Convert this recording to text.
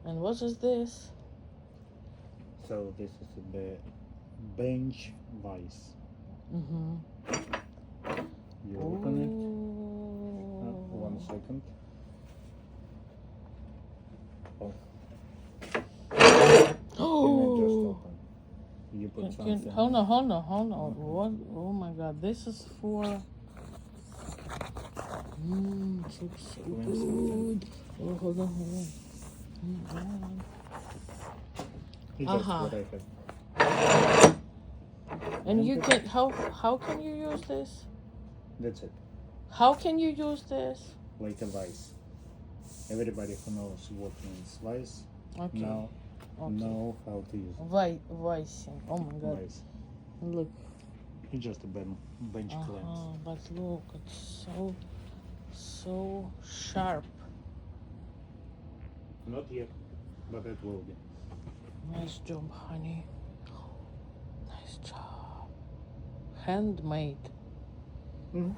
And what is this? So this is the bench vise. Mm-hmm. You open it. 1 second. Oh. Can I just open? You put something. Hold on. What? Oh my God! This is for. Looks so good. Oh, hold on. Oh my God. It's just what I have. And you can how can you use this? That's it. How can you use this? Like a vise. Everybody who knows what means vise now know how to use it. Vicing. Oh my God. Vise. Look. It's just a bench clamps. But look, it's so sharp. Not yet, but it will be. Nice job, honey. Nice job. Handmade. Mm-hmm.